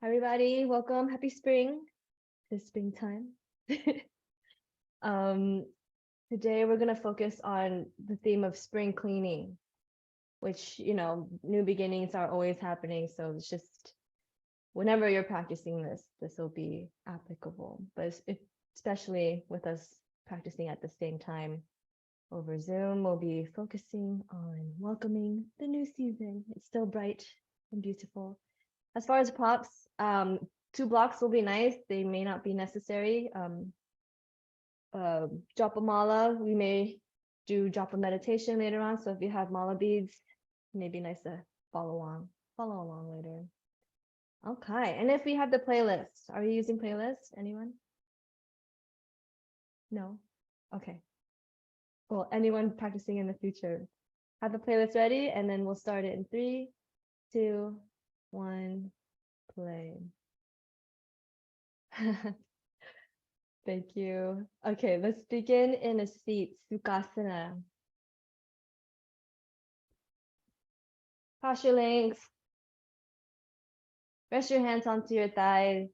Everybody, welcome. Happy spring. It's springtime. um, Today we're gonna focus on the theme of spring cleaning, which new beginnings are always happening. So it's just whenever you're practicing this will be applicable. But especially with us practicing at the same time over Zoom, we'll be focusing on welcoming the new season. It's still bright and beautiful. As far as props, 2 blocks will be nice. They may not be necessary. Japa mala, we may do japa meditation later on. So if you have mala beads, it may be nice to follow along later. Okay, and if we have the playlist, are you using playlist? Anyone? No? Okay. Well, anyone practicing in the future, have the playlist ready, and then we'll start it in 3, 2, 1, play. Thank you. Okay, let's begin in a seat, Sukhasana. Cross your legs. Rest your hands onto your thighs.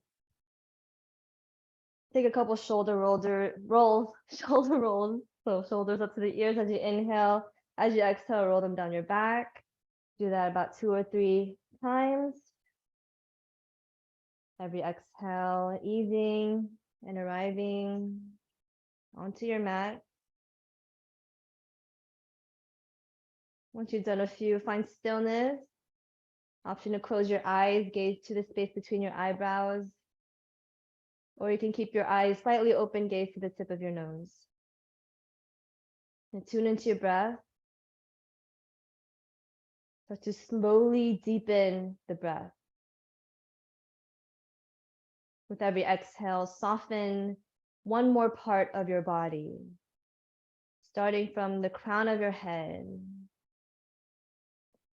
Take a couple shoulder rolls. So shoulders up to the ears as you inhale. As you exhale, roll them down your back. Do that about 2 or 3 times. Every exhale, easing and arriving onto your mat. Once you've done a few, find stillness. Option to close your eyes, gaze to the space between your eyebrows. Or you can keep your eyes slightly open, gaze to the tip of your nose. And tune into your breath. Start to slowly deepen the breath. With every exhale, soften one more part of your body, starting from the crown of your head,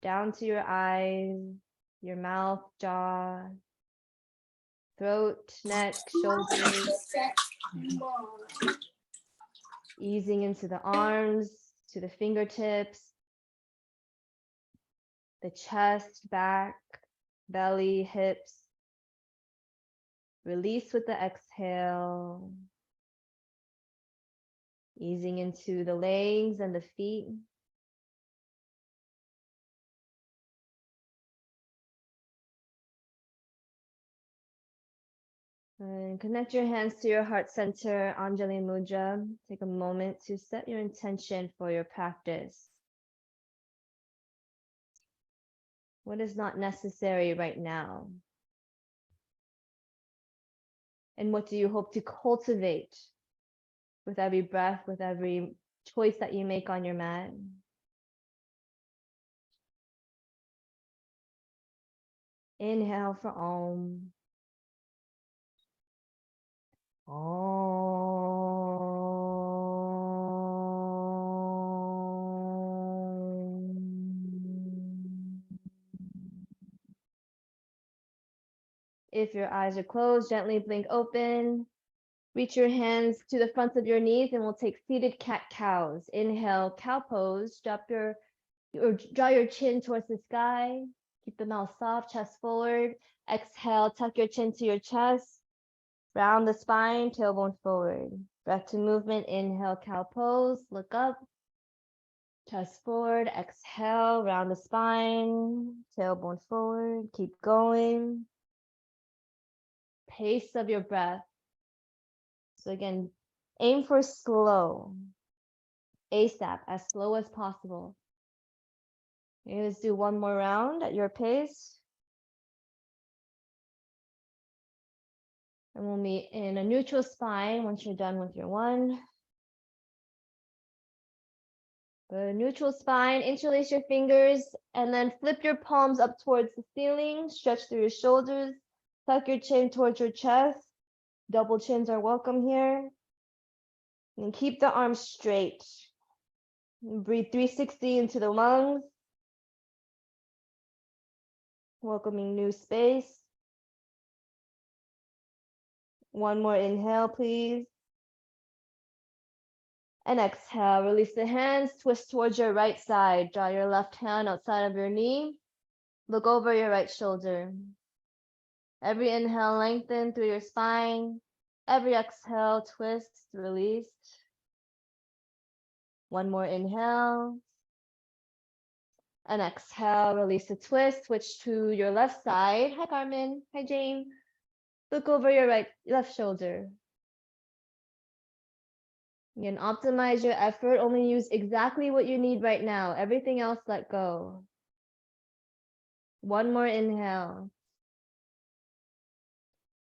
down to your eyes, your mouth, jaw, throat, neck, shoulders, easing into the arms, to the fingertips, the chest, back, belly, hips. Release with the exhale, easing into the legs and the feet. And connect your hands to your heart center, Anjali Mudra. Take a moment to set your intention for your practice. What is not necessary right now? And what do you hope to cultivate with every breath, with every choice that you make on your mat? Inhale for Om. If your eyes are closed, gently blink open. Reach your hands to the front of your knees and we'll take seated cat-cows. Inhale, cow pose. Draw your chin towards the sky. Keep the mouth soft, chest forward. Exhale, tuck your chin to your chest. Round the spine, tailbone forward. Breath to movement. Inhale, cow pose. Look up. Chest forward. Exhale, round the spine, tailbone forward. Keep going. Pace of your breath. So again, aim for slow, ASAP, as slow as possible. Let's do one more round at your pace. And we'll meet in a neutral spine once you're done with your one. The neutral spine, interlace your fingers, and then flip your palms up towards the ceiling, stretch through your shoulders, tuck your chin towards your chest. Double chins are welcome here. And keep the arms straight. Breathe 360 into the lungs. Welcoming new space. One more inhale, please. And exhale, release the hands, twist towards your right side. Draw your left hand outside of your knee. Look over your right shoulder. Every inhale, lengthen through your spine. Every exhale, twist, release. One more inhale. And exhale, release the twist. Switch to your left side. Hi, Carmen. Hi, Jane. Look over your left shoulder. You can optimize your effort. Only use exactly what you need right now. Everything else, let go. One more inhale.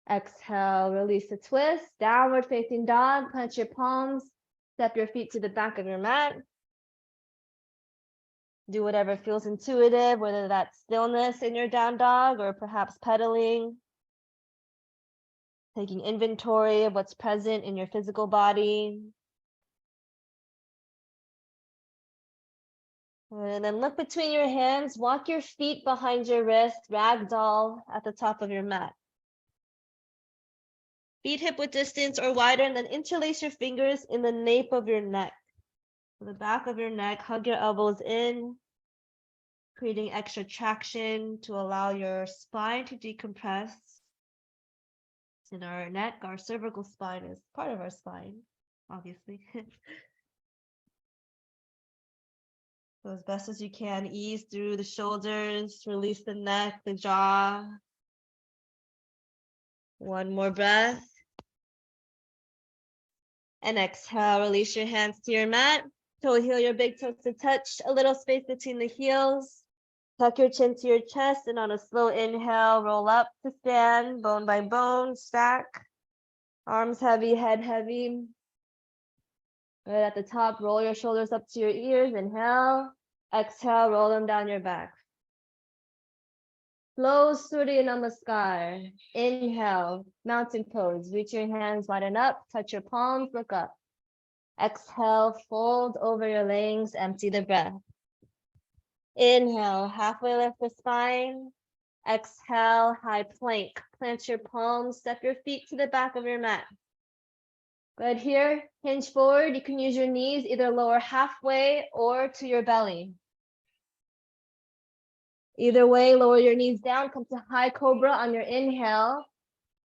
Exhale, release the twist. Downward facing dog. Plant your palms. Step your feet to the back of your mat. Do whatever feels intuitive, whether that's stillness in your down dog or perhaps pedaling. Taking inventory of what's present in your physical body. And then look between your hands, walk your feet behind your wrist, ragdoll at the top of your mat. Feet hip width distance or wider, and then interlace your fingers in the nape of your neck. The back of your neck, hug your elbows in, creating extra traction to allow your spine to decompress. In our neck, our cervical spine is part of our spine, obviously. So as best as you can, ease through the shoulders, release the neck, the jaw. One more breath. And exhale, release your hands to your mat. Toe heel your big toes to touch, a little space between the heels. Tuck your chin to your chest, and on a slow inhale, roll up to stand, bone by bone, stack. Arms heavy, head heavy. Good at the top, roll your shoulders up to your ears, inhale. Exhale, roll them down your back. Slow Surya Namaskar. Inhale, mountain pose. Reach your hands, widen up, touch your palms, look up. Exhale, fold over your legs, empty the breath. Inhale, halfway lift the spine. Exhale, high plank. Plant your palms, step your feet to the back of your mat. Good here, hinge forward. You can use your knees either lower halfway or to your belly. Either way, lower your knees down, come to high cobra on your inhale.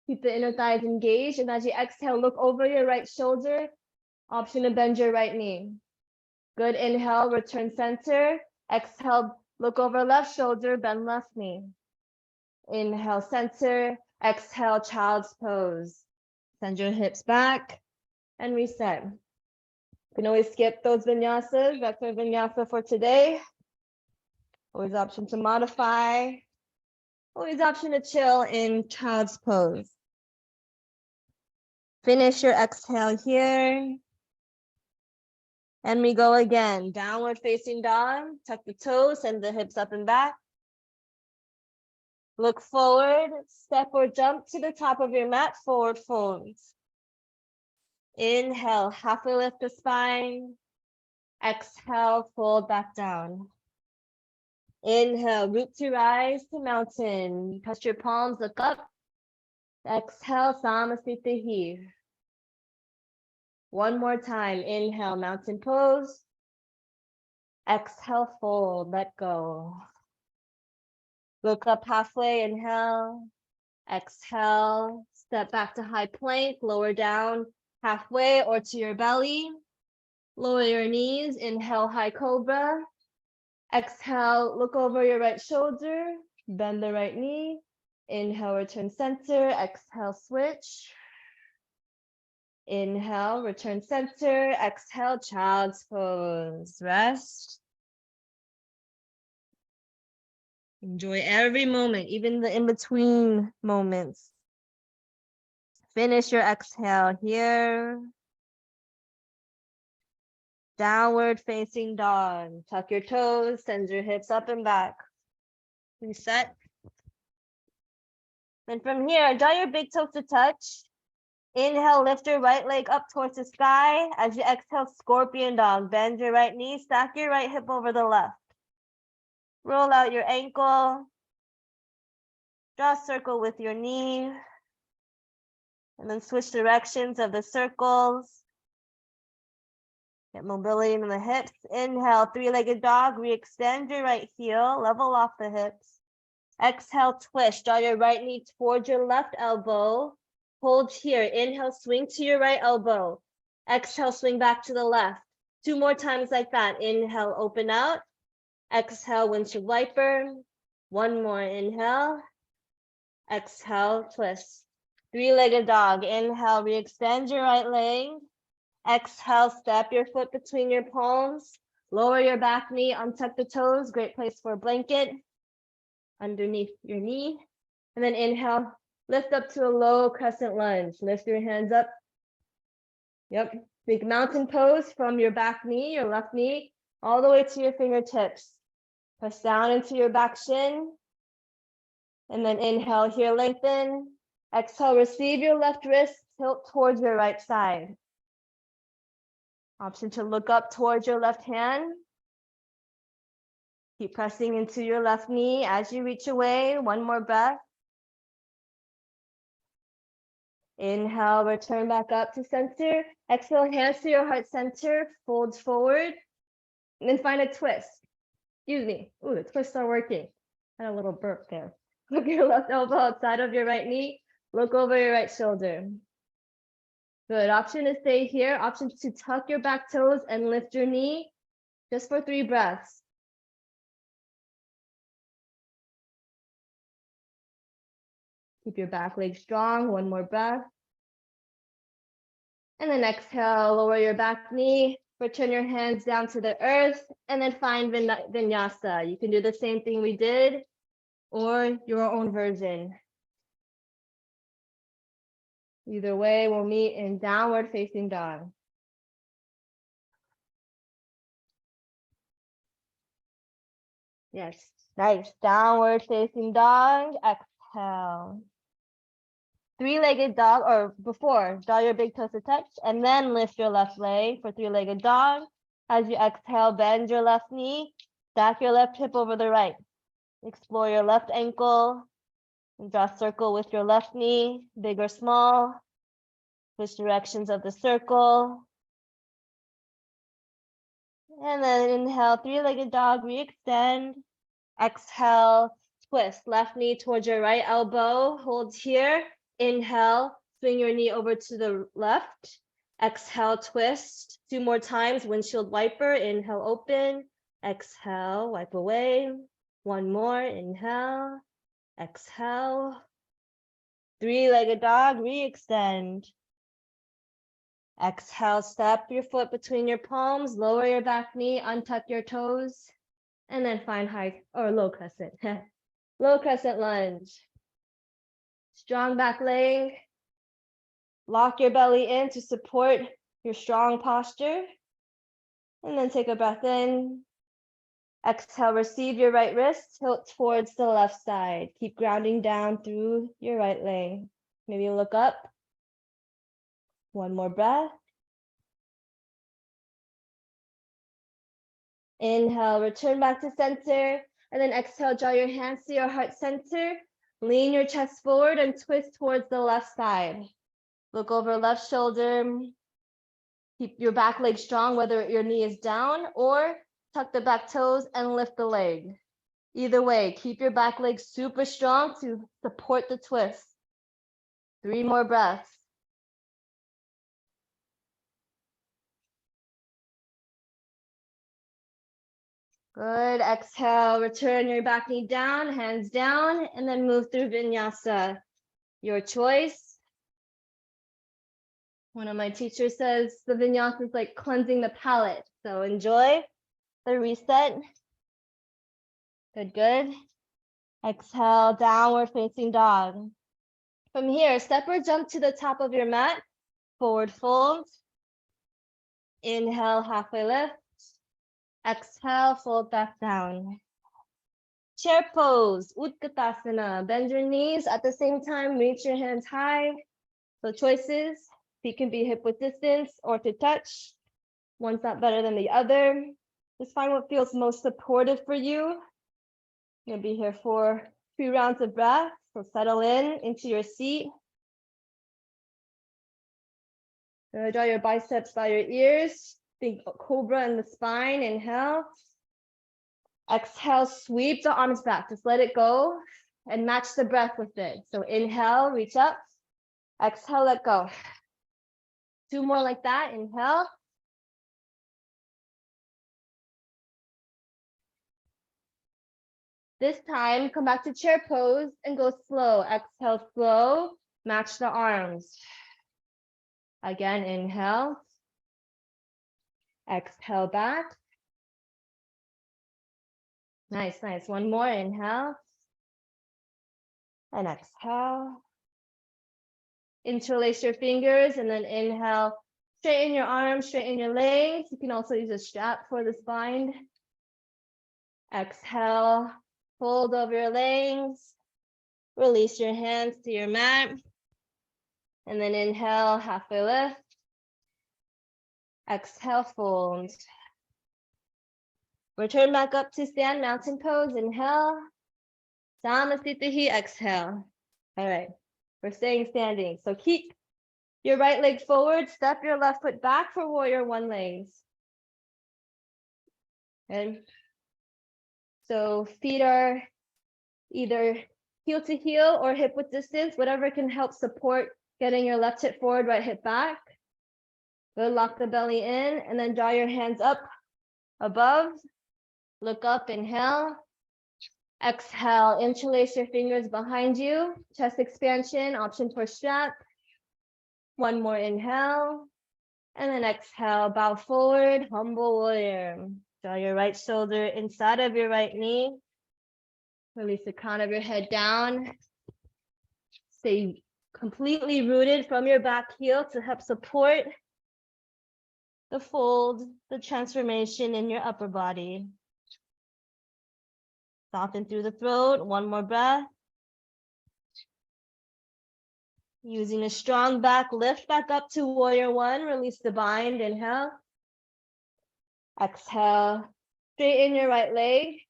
Keep the inner thighs engaged, and as you exhale, look over your right shoulder. Option to bend your right knee. Good, inhale, return center. Exhale, look over left shoulder, bend left knee. Inhale, center. Exhale, child's pose. Send your hips back and reset. You can always skip those vinyasas. That's our vinyasa for today. Always option to modify. Always option to chill in child's pose. Finish your exhale here. And we go again. Downward facing dog. Tuck the toes, send the hips up and back. Look forward, step or jump to the top of your mat, forward fold. Inhale, halfway lift the spine. Exhale, fold back down. Inhale, root to rise to mountain. Touch your palms, look up. Exhale, Samasthita heave. One more time. Inhale, mountain pose. Exhale, fold, let go. Look up halfway, inhale. Exhale, step back to high plank, lower down halfway or to your belly. Lower your knees, inhale, high cobra. Exhale, look over your right shoulder, bend the right knee. Inhale, return center. Exhale, switch. Inhale, return center. Exhale, child's pose. Rest. Enjoy every moment, even the in-between moments. Finish your exhale here. Downward facing dog. Tuck your toes, send your hips up and back. Reset. And from here, draw your big toes to touch. Inhale, lift your right leg up towards the sky. As you exhale, scorpion dog. Bend your right knee, stack your right hip over the left. Roll out your ankle. Draw a circle with your knee. And then switch directions of the circles. Get mobility in the hips. Inhale, three-legged dog. Re-extend your right heel. Level off the hips. Exhale, twist. Draw your right knee towards your left elbow. Hold here. Inhale, swing to your right elbow. Exhale, swing back to the left. 2 more times like that. Inhale, open out. Exhale, windshield wiper. 1 more. Inhale. Exhale, twist. 3-legged dog. Inhale, re-extend your right leg. Exhale, step your foot between your palms. Lower your back knee, untuck the toes. Great place for a blanket underneath your knee. And then inhale, lift up to a low crescent lunge. Lift your hands up. Yep, big mountain pose from your back knee, your left knee, all the way to your fingertips. Press down into your back shin. And then inhale here, lengthen. Exhale, receive your left wrist, tilt towards your right side. Option to look up towards your left hand. Keep pressing into your left knee as you reach away. 1 more breath. Inhale, return back up to center. Exhale, hands to your heart center, fold forward, and then find a twist. Excuse me. Ooh, the twists are working. Had a little burp there. Look your left elbow outside of your right knee. Look over your right shoulder. Good. Option to stay here. Option to tuck your back toes and lift your knee just for 3 breaths. Keep your back leg strong. 1 more breath. And then exhale, lower your back knee. Return your hands down to the earth. And then find vinyasa. You can do the same thing we did or your own version. Either way, we'll meet in downward facing dog. Yes, nice. Downward facing dog. Exhale. 3-legged dog, or before, draw your big toes to touch, and then lift your left leg for 3-legged dog. As you exhale, bend your left knee, stack your left hip over the right. Explore your left ankle, and draw a circle with your left knee, big or small. Switch directions of the circle. And then inhale, 3-legged dog, re-extend. Exhale, twist, left knee towards your right elbow, hold here. Inhale, swing your knee over to the left. Exhale, twist. 2 more times, windshield wiper. Inhale, open. Exhale, wipe away. 1 more, inhale. Exhale. 3-legged dog, re-extend. Exhale, step your foot between your palms, lower your back knee, untuck your toes, and then find high or low crescent. Low crescent lunge. Strong back leg. Lock your belly in to support your strong posture. And then take a breath in. Exhale, receive your right wrist, tilt towards the left side. Keep grounding down through your right leg. Maybe look up. 1 more breath. Inhale, return back to center. And then exhale, draw your hands to your heart center. Lean your chest forward and twist towards the left side. Look over left shoulder. Keep your back leg strong, whether your knee is down, or tuck the back toes and lift the leg. Either way, keep your back leg super strong to support the twist. 3 more breaths. Good. Exhale, return your back knee down, hands down, and then move through vinyasa. Your choice. One of my teachers says the vinyasa is like cleansing the palate. So enjoy the reset. Good, good. Exhale, downward facing dog. From here, step or jump to the top of your mat. Forward fold. Inhale, halfway lift. Exhale, fold back down. Chair pose, Utkatasana. Bend your knees. At the same time, reach your hands high. So choices, feet can be hip width distance or to touch. One's not better than the other. Just find what feels most supportive for you. You'll be here for 3 rounds of breath. So settle in into your seat. Draw your biceps by your ears. Think cobra in the spine. Inhale. Exhale, sweep the arms back. Just let it go. and match the breath with it. So inhale, reach up, exhale, let go. 2 more like that, inhale. This time, come back to chair pose and go slow. Exhale, slow, match the arms. Again, inhale. Exhale back. Nice, nice. One more, inhale. And exhale. Interlace your fingers and then inhale. Straighten your arms, straighten your legs. You can also use a strap for the spine. Exhale, fold over your legs. Release your hands to your mat. And then inhale, halfway lift. Exhale, fold. Return back up to stand, mountain pose. Inhale. Samasthiti, exhale. All right, we're staying standing. So keep your right leg forward, step your left foot back for warrior one legs. And so feet are either heel to heel or hip width distance, whatever can help support getting your left hip forward, right hip back. Good, lock the belly in and then draw your hands up above. Look up, inhale. Exhale, interlace your fingers behind you. Chest expansion, option for strap. One more inhale. And then exhale, bow forward, humble warrior. Draw your right shoulder inside of your right knee. Release the crown of your head down. Stay completely rooted from your back heel to help support the fold, the transformation in your upper body. Soften through the throat. One more breath. Using a strong back, lift back up to warrior one. Release the bind. Inhale. Exhale. Straighten your right leg.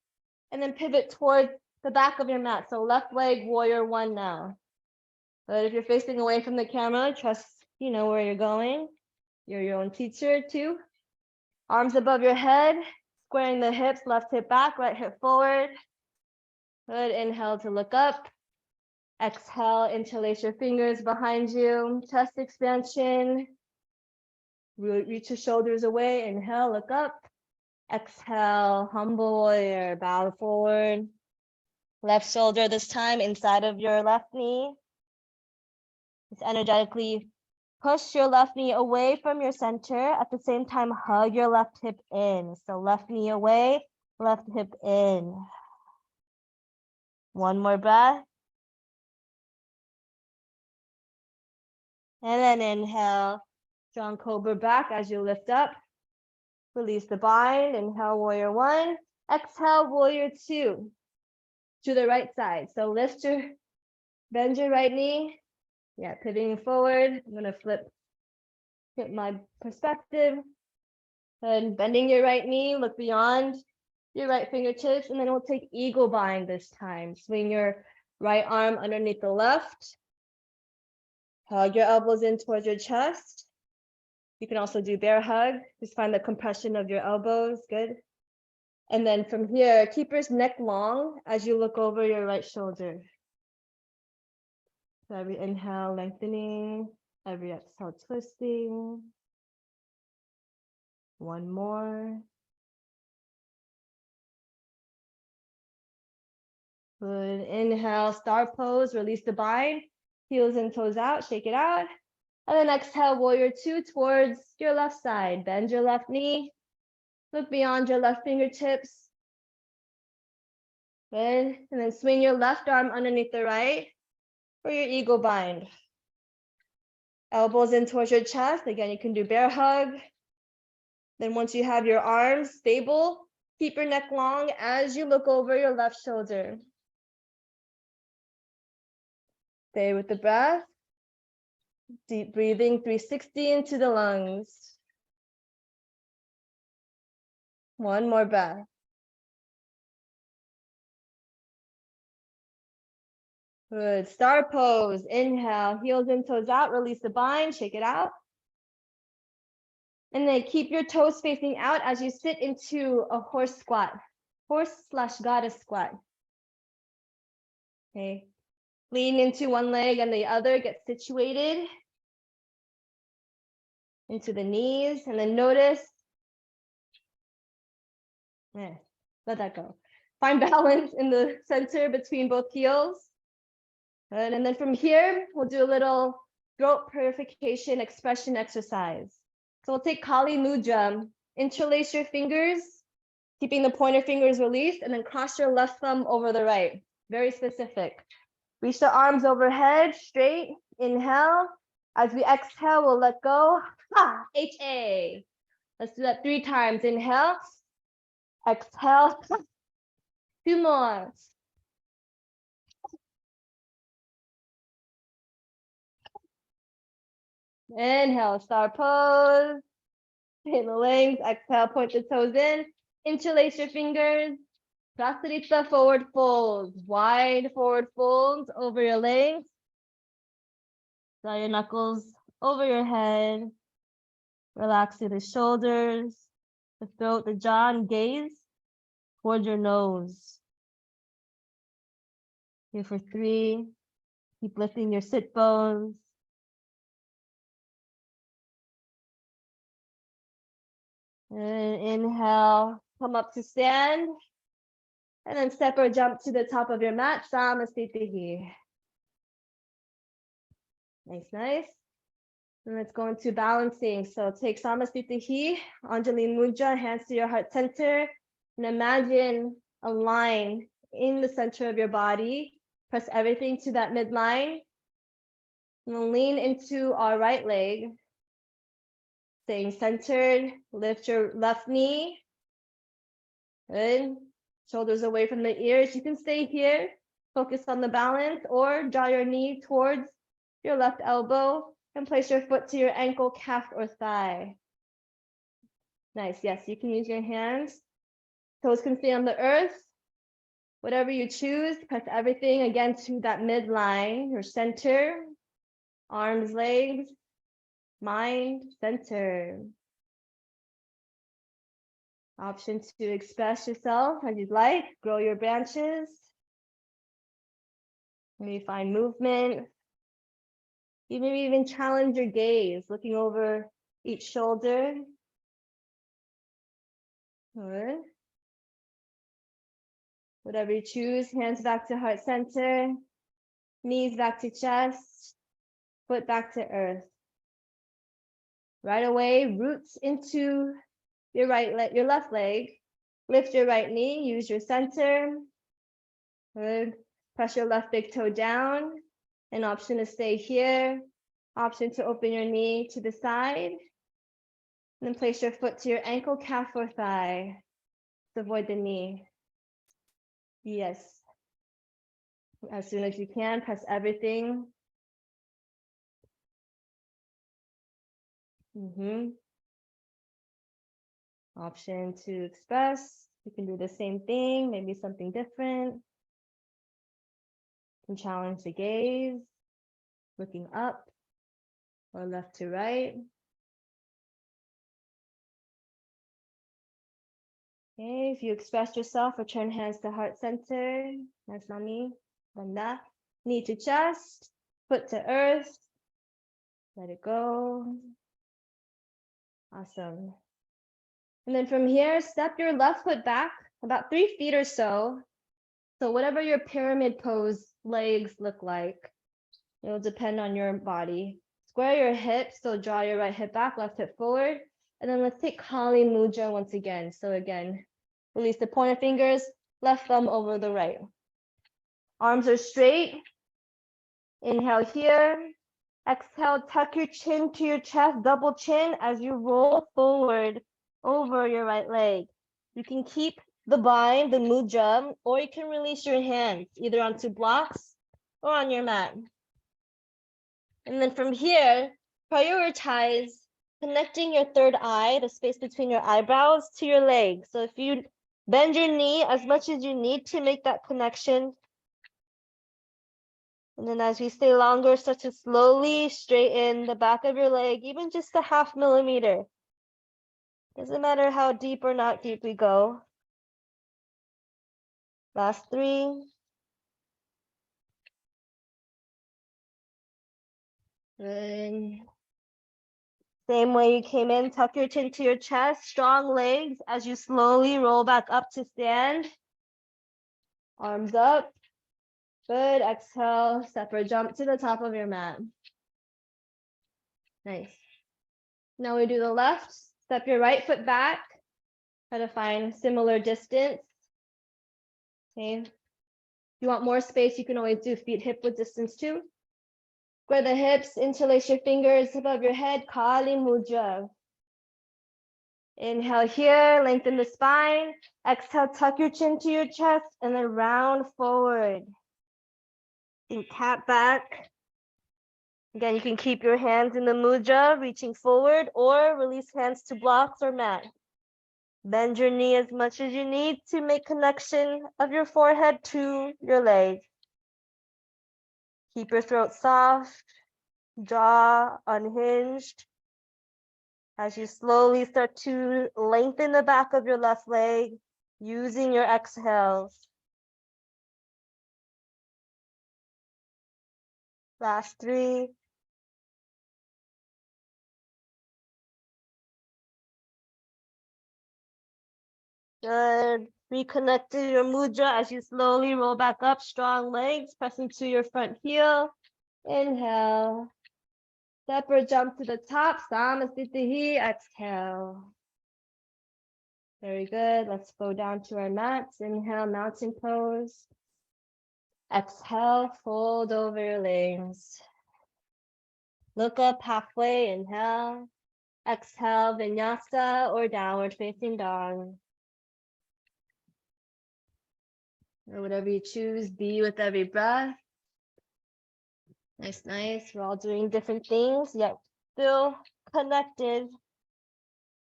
And then pivot toward the back of your mat. So left leg, warrior one now. But if you're facing away from the camera, trust you know where you're going. You're your own teacher too. Arms above your head. Squaring the hips, left hip back, right hip forward. Good, inhale to look up. Exhale, interlace your fingers behind you. Chest expansion. Reach your shoulders away. Inhale, look up. Exhale, humble warrior, bow forward. Left shoulder this time inside of your left knee. Just energetically push your left knee away from your center. At the same time, hug your left hip in. So left knee away, left hip in. One more breath. And then inhale, strong cobra back as you lift up. Release the bind. Inhale, warrior one. Exhale, warrior two. To the right side. So bend your right knee. Yeah, pivoting forward. I'm gonna flip my perspective. And bending your right knee, look beyond your right fingertips, and then we'll take eagle bind this time. Swing your right arm underneath the left. Hug your elbows in towards your chest. You can also do bear hug. Just find the compression of your elbows. Good. And then from here, keep your neck long as you look over your right shoulder. So every inhale, lengthening. Every exhale, twisting. One more. Good. Inhale, star pose. Release the bind. Heels and toes out. Shake it out. And then exhale, warrior two towards your left side. Bend your left knee. Look beyond your left fingertips. Good. And then swing your left arm underneath the right for your eagle bind. Elbows in towards your chest. Again, you can do bear hug. Then once you have your arms stable, keep your neck long as you look over your left shoulder. Stay with the breath. Deep breathing, 360 into the lungs. One more breath. Good. Star pose. Inhale, heels and toes out. Release the bind. Shake it out. And then keep your toes facing out as you sit into a horse squat. Horse/goddess squat. Okay. Lean into one leg and the other, get situated into the knees, and then notice, let that go. Find balance in the center between both heels. Good. And then from here, we'll do a little throat purification expression exercise. So we'll take Kali Mudra, interlace your fingers, keeping the pointer fingers released, and then cross your left thumb over the right. Very specific. Reach the arms overhead, straight, inhale. As we exhale, we'll let go. Ha, H-A. Let's do that 3 times. Inhale, exhale. 2 more. Inhale, star pose. Hit the legs, exhale, point the toes in. Interlace your fingers. Prasarita forward folds, wide forward folds over your legs. Draw your knuckles over your head. Relax through the shoulders, the throat, the jaw, and gaze towards your nose. Here for 3. Keep lifting your sit bones. And inhale, come up to stand. And then step or jump to the top of your mat, Samasthiti. Nice, nice. And let's go into balancing. So take Samasthiti, Anjali Mudra, hands to your heart center, and imagine a line in the center of your body. Press everything to that midline. And then lean into our right leg. Staying centered, lift your left knee. Good. Shoulders away from the ears. You can stay here, focus on the balance, or draw your knee towards your left elbow and place your foot to your ankle, calf, or thigh. Nice. Yes, you can use your hands. Toes can stay on the earth. Whatever you choose, press everything again to that midline, your center, arms, legs, mind, center. Option to express yourself as you'd like, grow your branches. Maybe find movement. You maybe even challenge your gaze, looking over each shoulder. Good. Whatever you choose, hands back to heart center, knees back to chest, foot back to earth. Right away, roots into your your left leg. Lift your right knee, use your center. Good. Press your left big toe down. An option to stay here. Option to open your knee to the side. And then place your foot to your ankle, calf, or thigh to avoid the knee. Yes. As soon as you can, press everything. Option to express. You can do the same thing, maybe something different. You can challenge the gaze, looking up or left to right. Okay, if you express yourself, return hands to heart center. Nice, Nami. Banda. Knee to chest, foot to earth. Let it go. Awesome. And then from here, step your left foot back about 3 feet or so. So whatever your pyramid pose legs look like, it'll depend on your body. Square your hips, so draw your right hip back, left hip forward. And then let's take Kali Mudra once again. So again, release the pointer fingers, left thumb over the right. Arms are straight. Inhale here. Exhale, tuck your chin to your chest, double chin as you roll forward over your right leg. You can keep the bind, the mudra, or you can release your hands either onto blocks or on your mat. And then from here, prioritize connecting your third eye, the space between your eyebrows, to your leg. So if you bend your knee as much as you need to make that connection. And then as we stay longer, start to slowly straighten the back of your leg, even just a 0.5 millimeter. Doesn't matter how deep or not deep we go. Last 3. Good. Same way you came in, tuck your chin to your chest, strong legs as you slowly roll back up to stand. Arms up. Good. Exhale, step or jump to the top of your mat. Nice. Now we do the left. Step your right foot back. Try to find similar distance. Okay. If you want more space, you can always do feet hip width distance too. Square the hips, interlace your fingers above your head, Kali Mudra. Inhale here, lengthen the spine. Exhale, tuck your chin to your chest and then round forward. And tap back. Again, you can keep your hands in the mudra, reaching forward, or release hands to blocks or mat. Bend your knee as much as you need to make connection of your forehead to your leg. Keep your throat soft, jaw unhinged. As you slowly start to lengthen the back of your left leg using your exhales. Last 3. Good. Reconnect to your mudra as you slowly roll back up, strong legs, pressing to your front heel. Inhale. Step or jump to the top, Samasthiti. Exhale. Very good. Let's go down to our mats. Inhale, mountain pose. Exhale, fold over your legs. Look up halfway, inhale. Exhale, vinyasa or downward facing dog. Or whatever you choose, be with every breath. Nice, nice. We're all doing different things, yet still connected.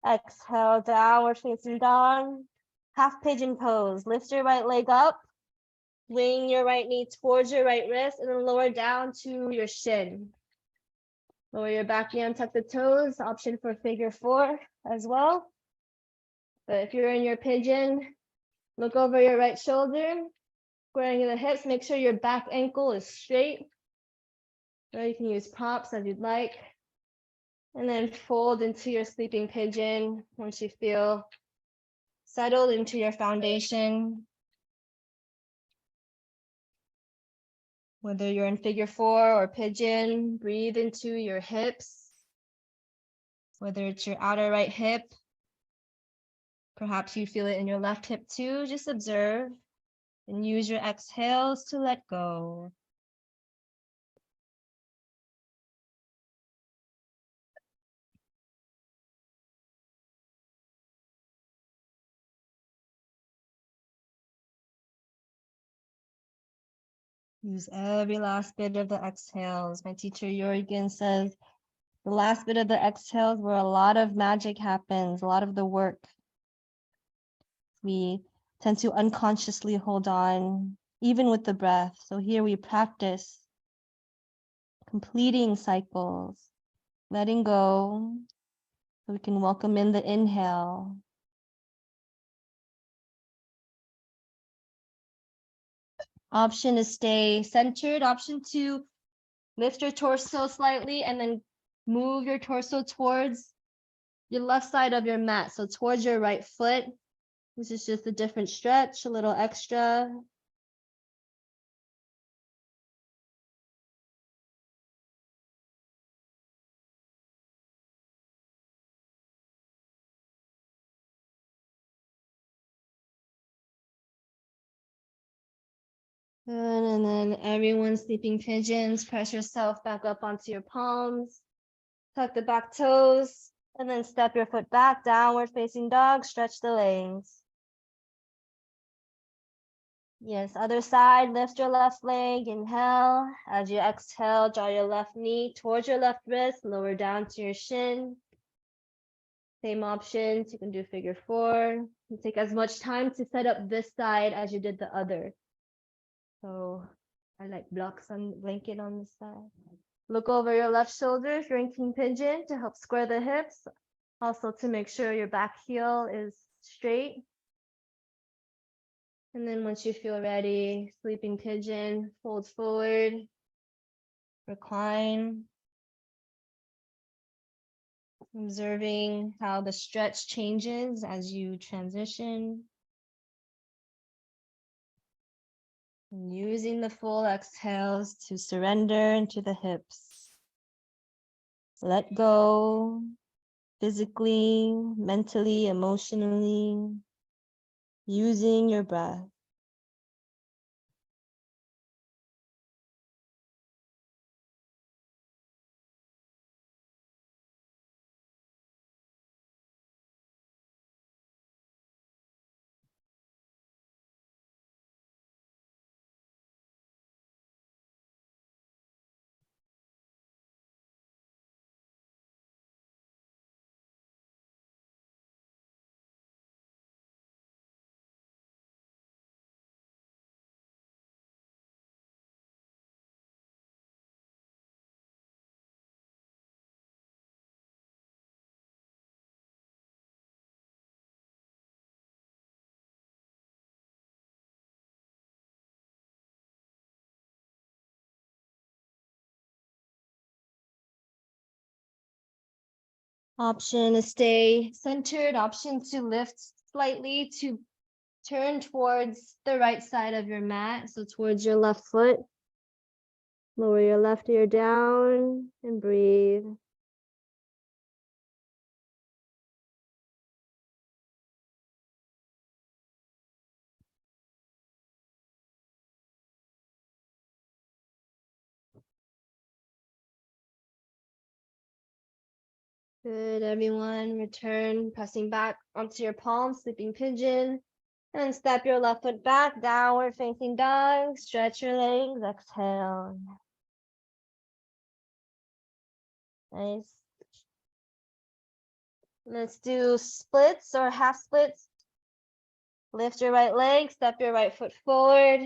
Exhale, downward facing dog. Half pigeon pose. Lift your right leg up. Swing your right knee towards your right wrist and then lower down to your shin. Lower your back knee and tuck the toes. Option for figure 4 as well. But if you're in your pigeon, look over your right shoulder, squaring the hips. Make sure your back ankle is straight. Or you can use props as you'd like. And then fold into your sleeping pigeon once you feel settled into your foundation. Whether you're in figure 4 or pigeon, breathe into your hips. Whether it's your outer right hip, perhaps you feel it in your left hip too, just observe and use your exhales to let go. Use every last bit of the exhales. My teacher Jorgen says the last bit of the exhales where a lot of magic happens, a lot of the work. We tend to unconsciously hold on, even with the breath. So here we practice completing cycles, letting go, so we can welcome in the inhale. Option is stay centered. Option 2, lift your torso slightly and then move your torso towards your left side of your mat. So towards your right foot. This is just a different stretch, a little extra. Good, and then everyone sleeping pigeons, press yourself back up onto your palms. Tuck the back toes, and then step your foot back, downward facing dog, stretch the legs. Yes, other side, lift your left leg, inhale. As you exhale, draw your left knee towards your left wrist, lower down to your shin. Same options, you can do figure 4. You take as much time to set up this side as you did the other. So I like blocks on blanket on this side. Look over your left shoulder if you're in king pigeon to help square the hips. Also to make sure your back heel is straight. And then once you feel ready, sleeping pigeon, fold forward, recline. Observing how the stretch changes as you transition. And using the full exhales to surrender into the hips. Let go physically, mentally, emotionally, using your breath. Option to stay centered, option to lift slightly, to turn towards the right side of your mat, so towards your left foot. Lower your left ear down and breathe. Good, everyone. Return, pressing back onto your palms, sleeping pigeon. And step your left foot back, downward facing dog. Stretch your legs, exhale. Nice. Let's do splits or half splits. Lift your right leg, step your right foot forward,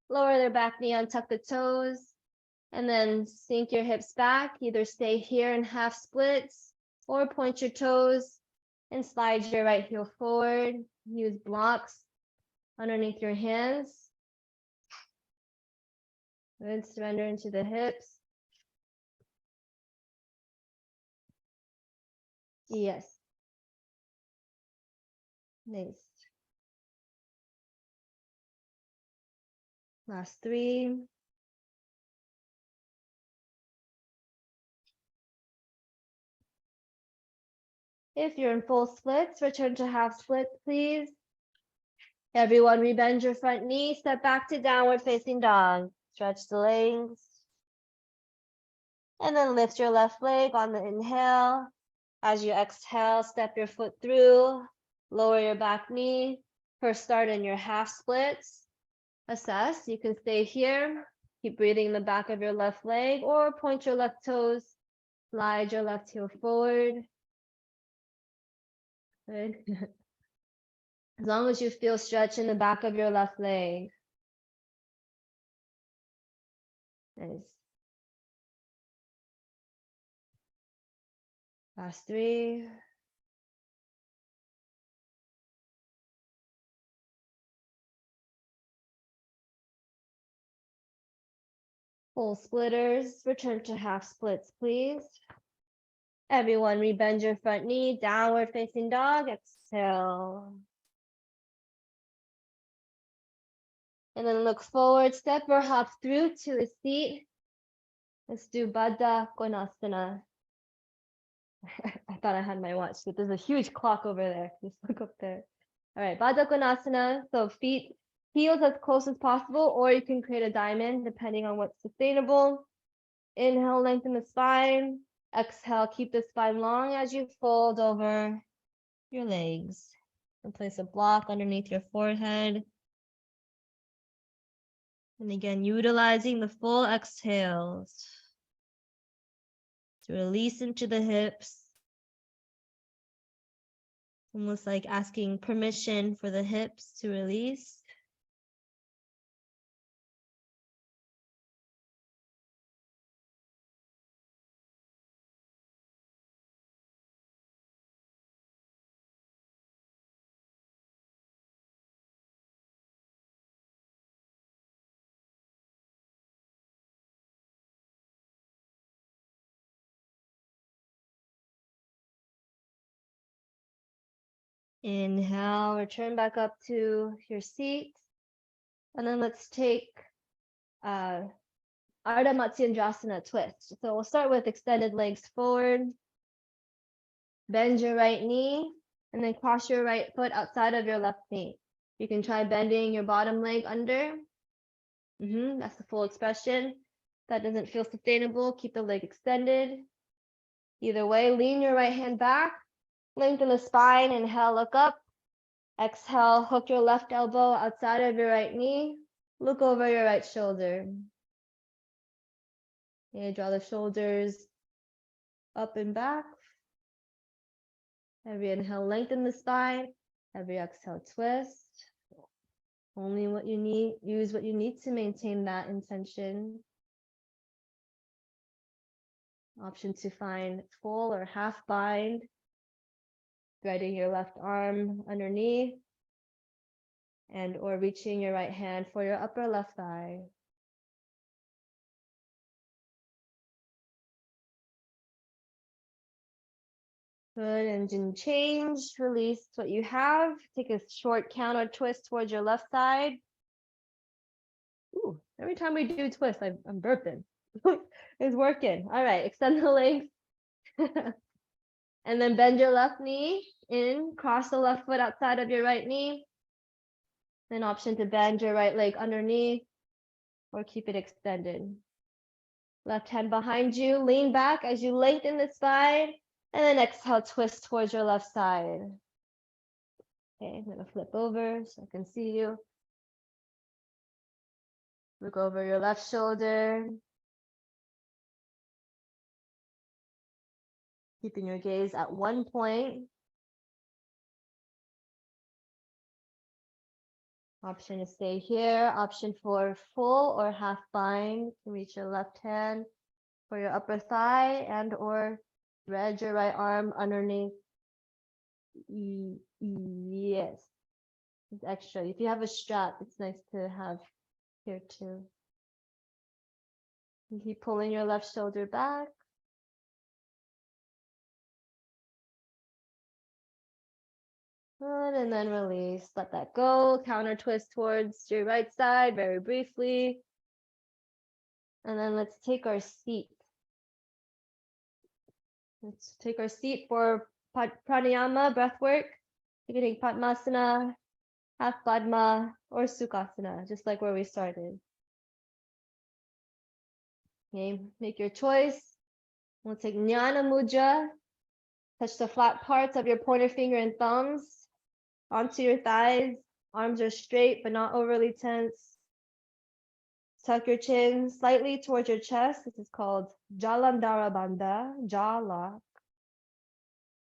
lower their back knee, untuck the toes, and then sink your hips back. Either stay here in half splits or point your toes and slide your right heel forward. Use blocks underneath your hands. Good, surrender into the hips. Yes. Nice. Last 3. If you're in full splits, return to half splits, please. Everyone, rebend your front knee, step back to downward facing dog. Stretch the legs. And then lift your left leg on the inhale. As you exhale, step your foot through, lower your back knee. First start in your half splits. Assess, you can stay here. Keep breathing in the back of your left leg or point your left toes. Slide your left heel forward. Good. As long as you feel stretch in the back of your left leg. Nice. Last 3. Full splitters, return to half splits, please. Everyone, rebend your front knee, downward facing dog, exhale. And then look forward, step or hop through to a seat. Let's do Baddha Konasana. I thought I had my watch, but there's a huge clock over there. Just look up there. All right, Baddha Konasana. So feet, heels as close as possible, or you can create a diamond depending on what's sustainable. Inhale, lengthen the spine. Exhale, keep the spine long as you fold over your legs. And place a block underneath your forehead. And again, utilizing the full exhales to release into the hips. Almost like asking permission for the hips to release. Inhale, return back up to your seat. And then let's take Ardha Matsyendrasana twist. So we'll start with extended legs forward. Bend your right knee and then cross your right foot outside of your left knee. You can try bending your bottom leg under. That's the full expression. That doesn't feel sustainable. Keep the leg extended. Either way, lean your right hand back. Lengthen the spine. Inhale, look up. Exhale, hook your left elbow outside of your right knee. Look over your right shoulder. Okay, draw the shoulders up and back. Every inhale, lengthen the spine. Every exhale, twist. Only what you need, use what you need to maintain that intention. Option to find full or half bind. Threading your left arm underneath and or reaching your right hand for your upper left thigh. Good, and then change, release what you have. Take a short counter twist towards your left side. Ooh, every time we do twist, I'm burping. It's working. All right, extend the legs. And then bend your left knee in, cross the left foot outside of your right knee. An option to bend your right leg underneath or keep it extended. Left hand behind you, lean back as you lengthen the spine, and then exhale, twist towards your left side. Okay, I'm gonna flip over so I can see you. Look over your left shoulder. Keeping your gaze at one point. Option to stay here. Option for full or half bind. You can reach your left hand for your upper thigh and or thread your right arm underneath. Yes, it's extra. If you have a strap, it's nice to have here too. You keep pulling your left shoulder back. Good, and then release, let that go. Counter twist towards your right side very briefly. And then let's take our seat. Let's take our seat for pranayama, breath work. You can take Padmasana, half Padma, or Sukhasana, just like where we started. Okay, make your choice. We'll take Jnana Mudra. Touch the flat parts of your pointer finger and thumbs onto your thighs. Arms are straight, but not overly tense. Tuck your chin slightly towards your chest. This is called Jalandhara Bandha, jaw lock.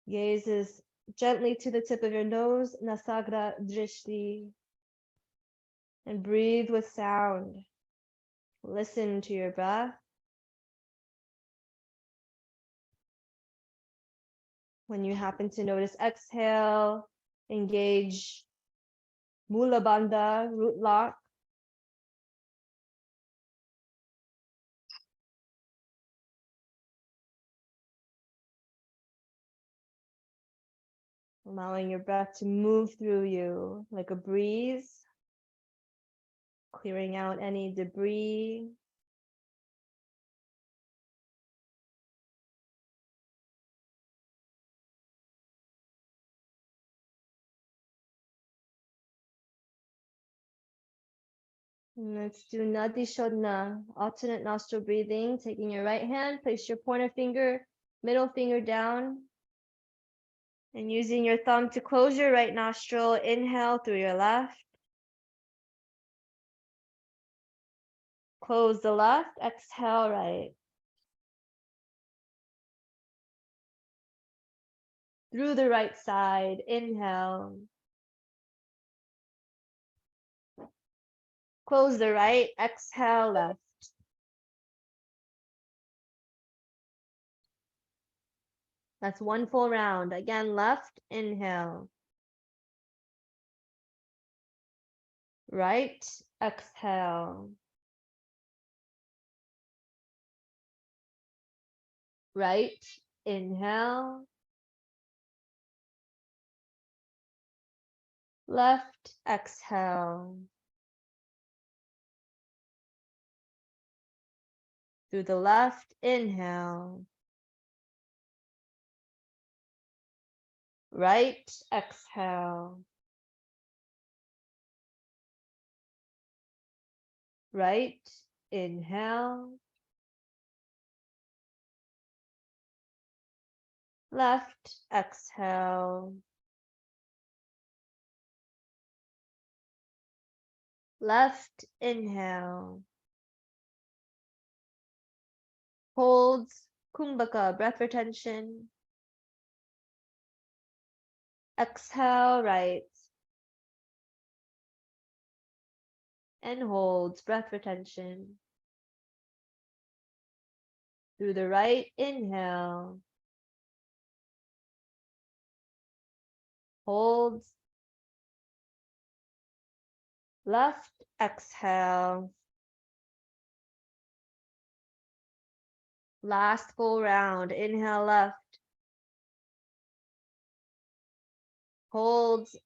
Gaze is gently to the tip of your nose, Nasagra Drishti. And breathe with sound. Listen to your breath. When you happen to notice exhale, engage Mula Bandha, root lock. Allowing your breath to move through you like a breeze, clearing out any debris. Let's do Nadi Shodhana, alternate nostril breathing. Taking your right hand, place your pointer finger, middle finger down, and using your thumb to close your right nostril. Inhale through your left. Close the left, exhale right. Through the right side, inhale. Close the right, exhale left. That's one full round. Again, left, inhale. Right, exhale. Right, inhale. Left exhale. Through the left inhale. Right exhale. Right inhale. Left exhale. Left inhale. Holds Kumbhaka, breath retention. Exhale, right. And holds breath retention. Through the right inhale. Holds. Left exhale. Last full round. Inhale left. Holds.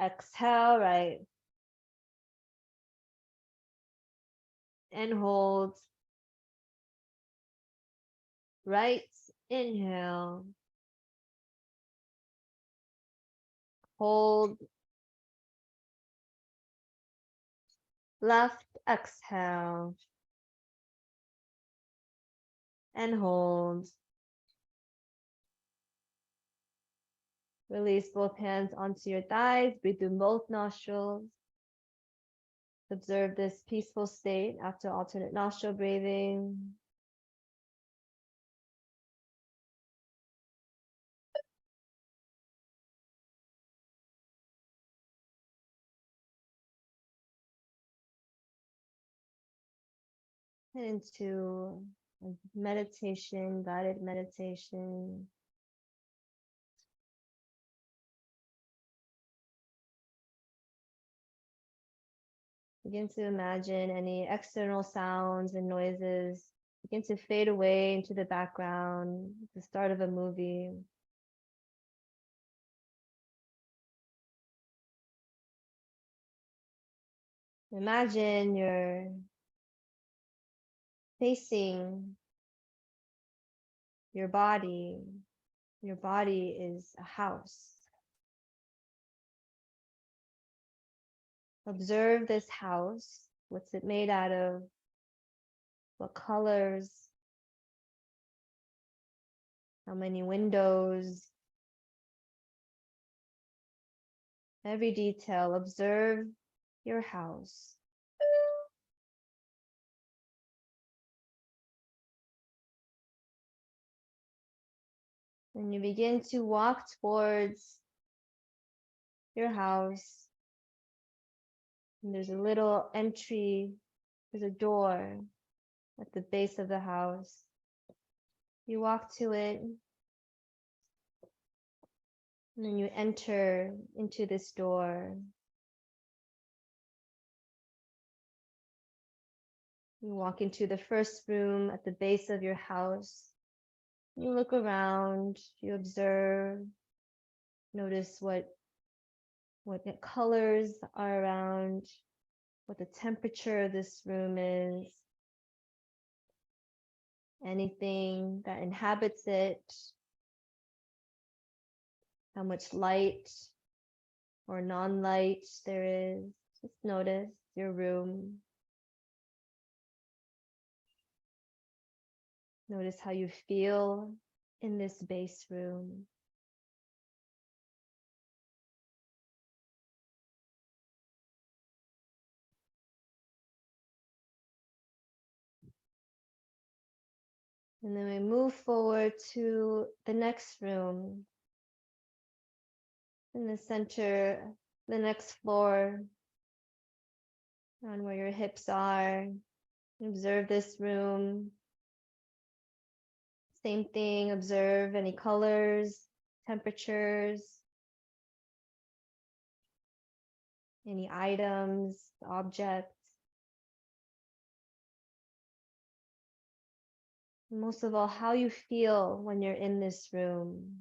Exhale right. And holds. Right inhale. Hold. Left exhale. And hold. Release both hands onto your thighs. Breathe through both nostrils. Observe this peaceful state after alternate nostril breathing. And into a meditation, guided meditation. Begin to imagine any external sounds and noises begin to fade away into the background, the start of a movie. Imagine you're facing your body. Your body is a house. Observe this house. What's it made out of? What colors? How many windows? Every detail. Observe your house. And you begin to walk towards your house. And there's a little entry, there's a door at the base of the house. You walk to it, and then you enter into this door. You walk into the first room at the base of your house. You look around, you observe, notice what colors are around, what the temperature of this room is, anything that inhabits it, how much light or non-light there is. Just notice your room. Notice how you feel in this base room. And then we move forward to the next room. In the center, the next floor, on where your hips are. Observe this room. Same thing, observe any colors, temperatures, any items, objects. And most of all, how you feel when you're in this room.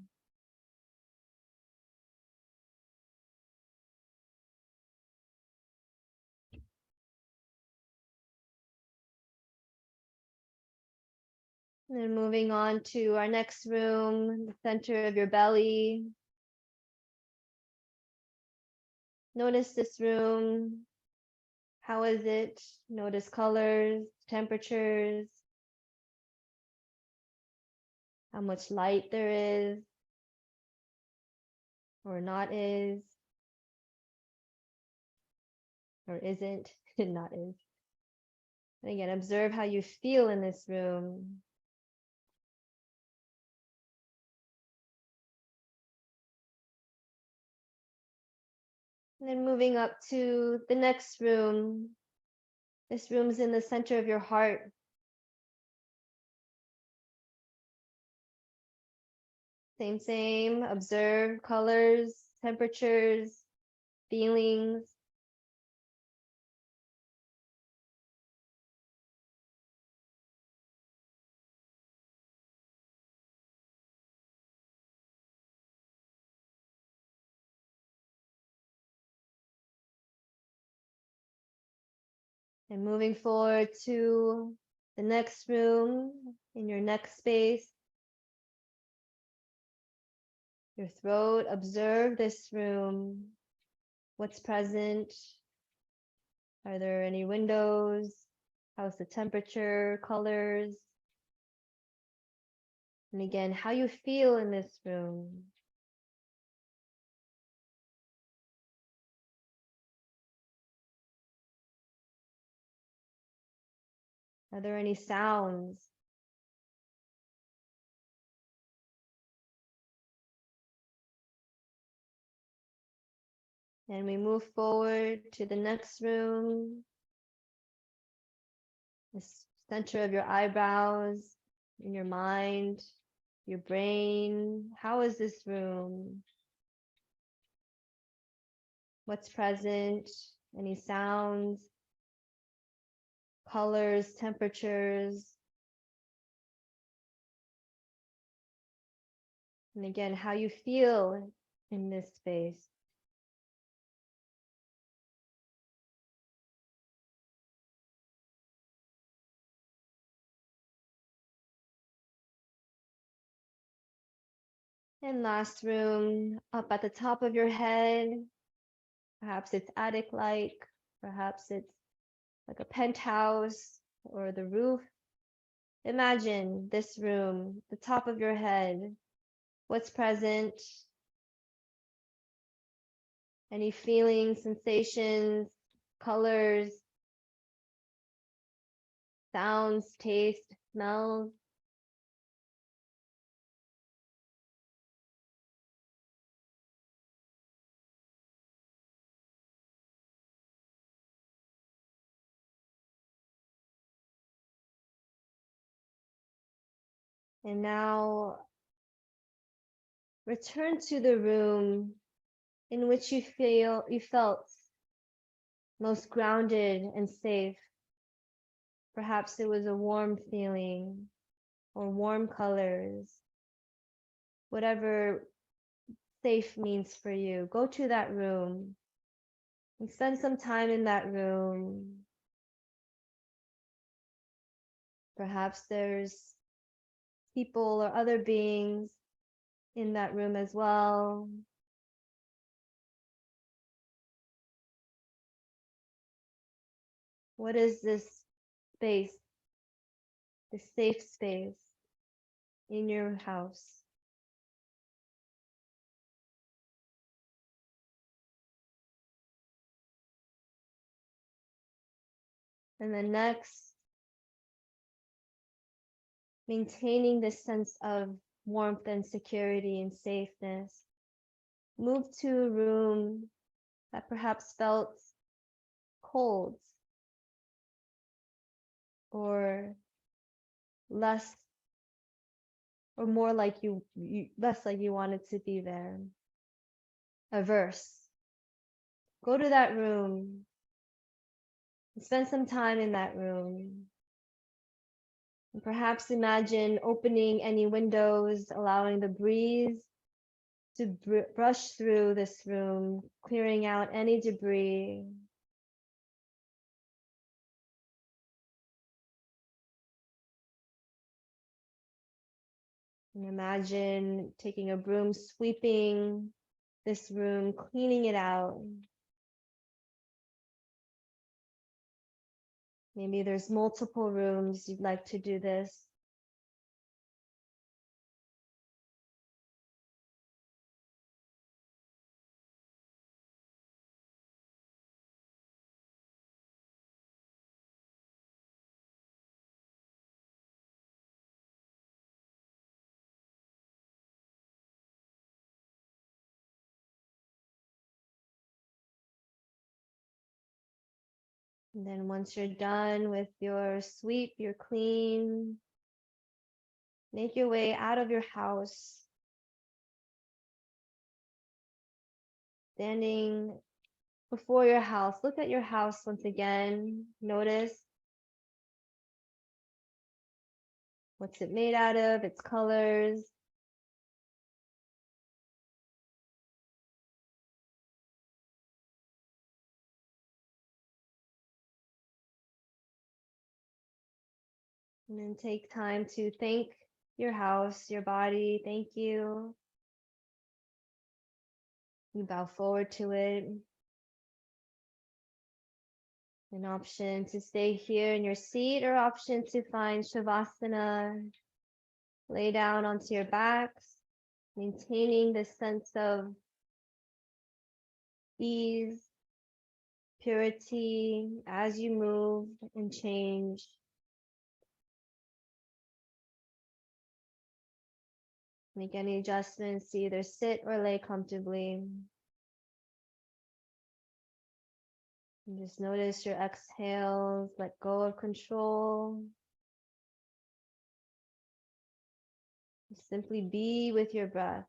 And then moving on to our next room, the center of your belly. Notice this room. How is it? Notice colors, temperatures, how much light there is or not is, or isn't, not is. And again, observe how you feel in this room. And then moving up to the next room. This room is in the center of your heart. Same. Observe colors, temperatures, feelings. And moving forward to the next room, in your next space, your throat, observe this room. What's present? Are there any windows? How's the temperature, colors? And again, how you feel in this room. Are there any sounds? And we move forward to the next room. The center of your eyebrows, in your mind, your brain. How is this room? What's present? Any sounds, colors, temperatures? And again, how you feel in this space. And last room, up at the top of your head. Perhaps it's attic-like, perhaps it's like a penthouse or the roof. Imagine this room, the top of your head. What's present? Any feelings, sensations, colors, sounds, taste, smells? And now return to the room in which you felt most grounded and safe. Perhaps it was a warm feeling or warm colors. Whatever safe means for you, go to that room and spend some time in that room. Perhaps there's people or other beings in that room as well. What is this space, this safe space in your house? And then next, maintaining this sense of warmth and security and safeness. Move to a room that perhaps felt cold or less or more like less like you wanted to be there. Averse. Go to that room and spend some time in that room. And perhaps imagine opening any windows, allowing the breeze to brush through this room, clearing out any debris. And imagine taking a broom, sweeping this room, cleaning it out. Maybe there's multiple rooms you'd like to do this. And then once you're done with your sweep, your clean, make your way out of your house. Standing before your house, look at your house once again. Notice what's it made out of, its colors. And then take time to thank your house, your body. Thank you. You bow forward to it. An option to stay here in your seat or option to find Shavasana. Lay down onto your backs, maintaining this sense of ease, purity as you move and change. Make any adjustments to either sit or lay comfortably. And just notice your exhales, let go of control. Just simply be with your breath.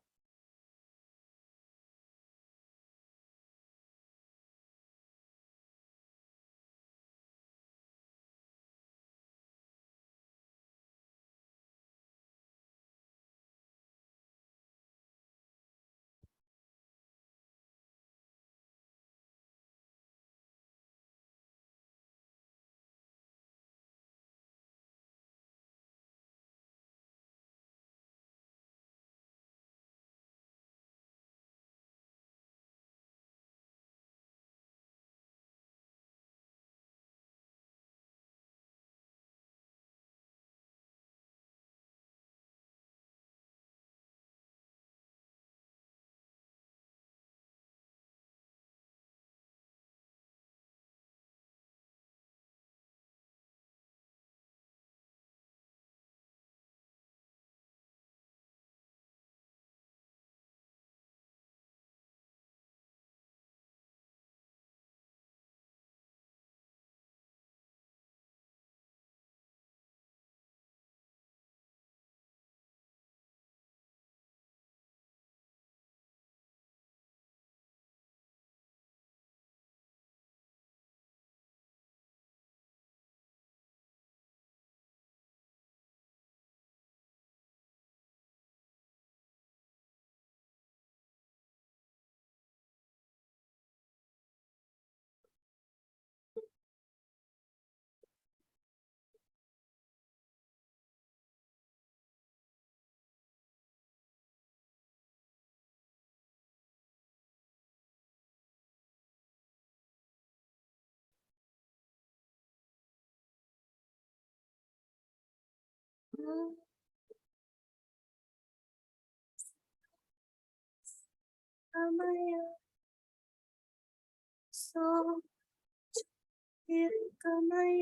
So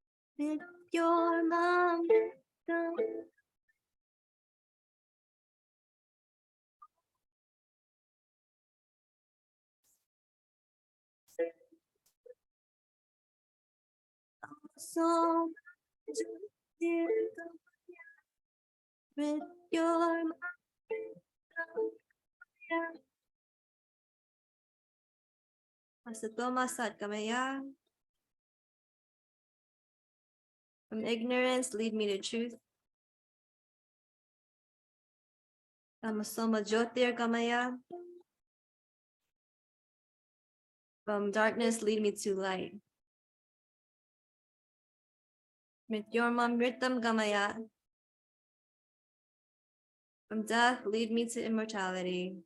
with your mom. So with your mom. Masato Masat Kamaya. From ignorance, lead me to truth. Tamasoma Jyotir Kamaya. From darkness, lead me to light. Mrityorma Mritam Gamaya. From death, lead me to immortality.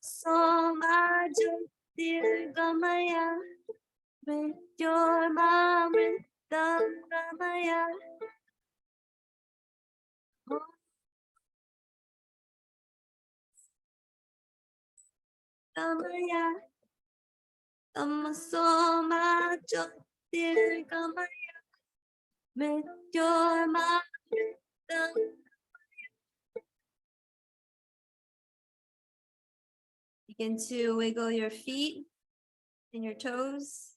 Soma Jyotirgamaya Mrityormamritangamaya Gamaya Tamasoma Jyotirgamaya Mrityormamritangamaya. Begin to wiggle your feet and your toes,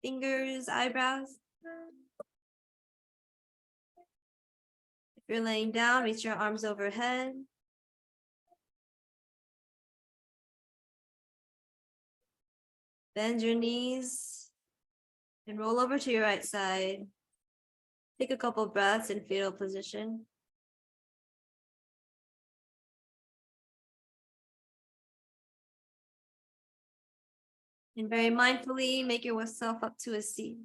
fingers, eyebrows. If you're laying down, reach your arms overhead. Bend your knees and roll over to your right side. Take a couple breaths in fetal position. And very mindfully make yourself up to a seat.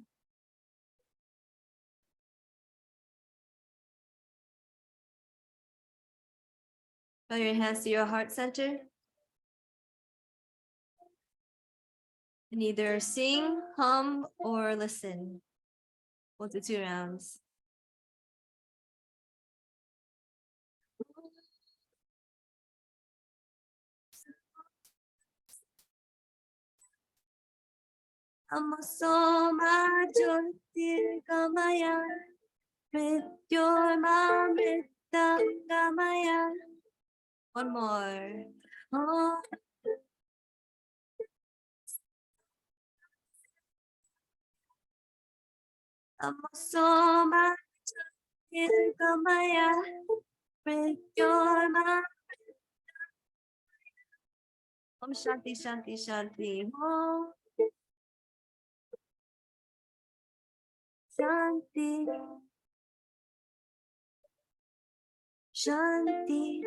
Draw your hands to your heart center. And either sing, hum, or listen. We'll do 2 rounds. Amasoma Jyotirgamaya Mrityormamritangamaya. One more. Oh. Amasoma Jyotirgamaya Mrityormamritangamaya. Om Shanti Shanti Shanti. Om Shanti Shanti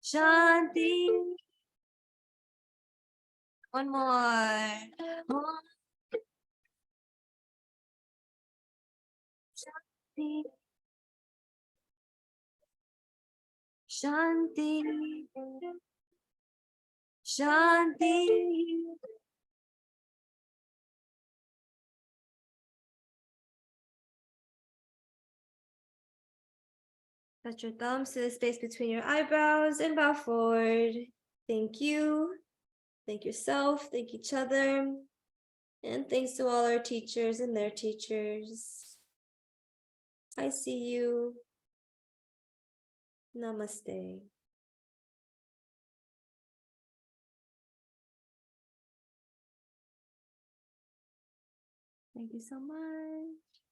Shanti. One more. Om Shanti Shanti Shanti. Touch your thumbs to the space between your eyebrows and bow forward. Thank you. Thank yourself. Thank each other. And thanks to all our teachers and their teachers. I see you. Namaste. Thank you so much.